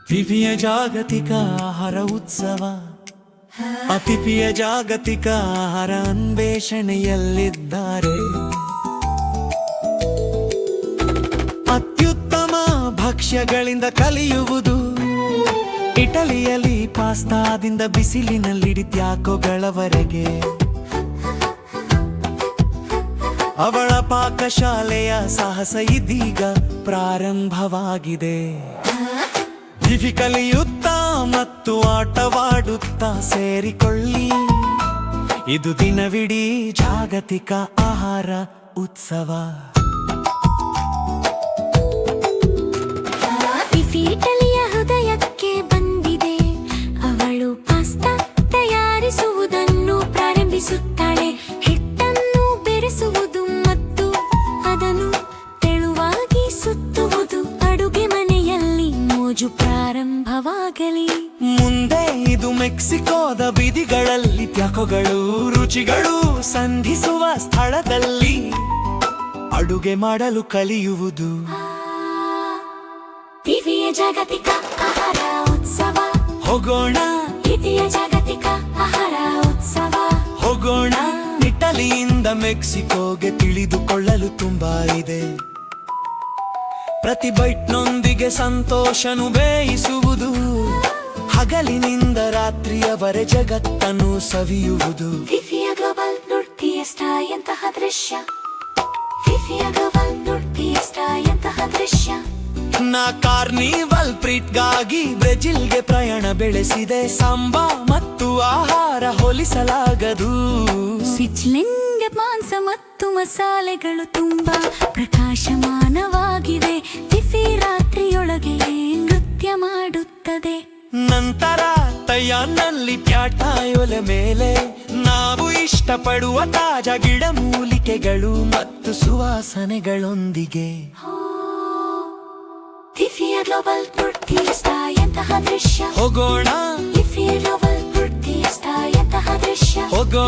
ದಿವ್ಯ ಜಾಗತಿಕ ಆಹಾರ ಉತ್ಸವ, ಅತಿಥಿಯ ಜಾಗತಿಕ ಆಹಾರ ಅನ್ವೇಷಣೆಯಲ್ಲಿದ್ದಾರೆ. ಅತ್ಯುತ್ತಮ ಭಕ್ಷ್ಯಗಳಿಂದ ಕಲಿಯುವುದು, ಇಟಲಿಯಲ್ಲಿ ಪಾಸ್ತಾದಿಂದ ಬಿಸಿಲಿನಲ್ಲಿ ಟ್ಯಾಕೋಗಳವರೆಗೆ ಅವಳ ಪಾಕಶಾಲೆಯ ಸಾಹಸ ಇದೀಗ ಪ್ರಾರಂಭವಾಗಿದೆ. ದಿವಿ ಕಲಿಯುತ್ತಾ ಮತ್ತು ಆಟವಾಡುತ್ತಾ ಸೇರಿಕೊಳ್ಳಿ, ಇದು ದಿನವಿಡೀ ಜಾಗತಿಕ ಆಹಾರ ಉತ್ಸವ. ಇಟಲಿಯ ಹೃದಯಕ್ಕೆ ಬಂದಿದೆ, ಅವಳು ಪಾಸ್ತಾ ತಯಾರಿಸುವುದನ್ನು ಪ್ರಾರಂಭಿಸುತ್ತಾಳೆ. ಹಿಟ್ಟನ್ನು ಬೆರೆಸುವುದು ಮತ್ತು ಅದನ್ನು ತೆಳುವಾಗಿ ಸುತ್ತುವುದು, ಅಡುಗೆ ಮನೆಯಲ್ಲಿ ಮೋಜು ಪ್ರಾರಂಭವಾಗಲಿ. ಮುಂದೆ ಇದು ಮೆಕ್ಸಿಕೋದ ಬೀದಿಗಳಲ್ಲಿ ಟ್ಯಾಕೋಗಳು, ರುಚಿಗಳು ಸಂಧಿಸುವ ಸ್ಥಳದಲ್ಲಿ ಅಡುಗೆ ಮಾಡಲು ಕಲಿಯುವುದು. ದಿವ್ಯ ಜಾಗತಿಕ ಆಹಾರ ಉತ್ಸವ, ಹೋಗೋಣ ದಿವ್ಯ ಜಾಗತಿಕ ಆಹಾರ ಉತ್ಸವ, ಹೋಗೋಣ. ಇಟಲಿಯಿಂದ ಮೆಕ್ಸಿಕೋಗೆ ತಿಳಿದುಕೊಳ್ಳಲು ತುಂಬಾ ಇದೆ. ಪ್ರತಿ ಬೈಟ್ನೊಂದಿಗೆ ಸಂತೋಷನು ಬೇಯಿಸುವುದು, ಹಗಲಿನಿಂದ ರಾತ್ರಿಯವರೆ ಜಗತ್ತನ್ನು ಸವಿಯುವುದು. ದಿವ್ಯ ಗ್ಲೋಬಲ್ ನುಡ್ ಫಿಯೆಸ್ಟಾ ಎಂತಹ ದೃಶ್ಯ, ದಿವ್ಯ ಗ್ಲೋಬಲ್ ನುಡ್ ಫಿಯೆಸ್ಟಾ ಎಂತಹ ದೃಶ್ಯ. ನಾ ಕಾರ್ನಿವಲ್ ಪ್ರೀಟ್ಗಾಗಿ ಬ್ರೆಜಿಲ್ಗೆ ಪ್ರಯಾಣ ಬೆಳೆಸಿದೆ. ಸಾಂಬಾ ಮತ್ತು ಆಹಾರ ಹೋಲಿಸಲಾಗದು. ಸ್ವಿಟ್ಜರ್ಲೆಂಡ್ ಮಾಂಸ ಮತ್ತು ಮಸಾಲೆಗಳು ತುಂಬಾ ಪ್ರಕಾಶಮಾನವಾಗಿವೆ. ದಿವ್ಯ ರಾತ್ರಿಯೊಳಗೆ ನೃತ್ಯ ಮಾಡುತ್ತದೆ. ನಂತರ ತಯಾನಲ್ಲಿ ಪ್ಯಾಟಾಯೊಲೆ ಮೇಲೆ ನಾವು ಇಷ್ಟಪಡುವ ತಾಜಾ ಗಿಡಮೂಲಿಕೆಗಳು ಮತ್ತು ಸುವಾಸನೆಗಳೊಂದಿಗೆ ದಿವ್ಯ ಗ್ಲೋಬಲ್ ನುಡ್ ಫಿಯೆಸ್ಟಾ ಎಂತಹ ದೃಶ್ಯ. ಹೋಗೋಣ ದಿವ್ಯ ಗ್ಲೋಬಲ್ ನುಡ್ ಫಿಯೆಸ್ಟಾ ಎಂತಹ ದೃಶ್ಯ. ಹೋಗೋಣ.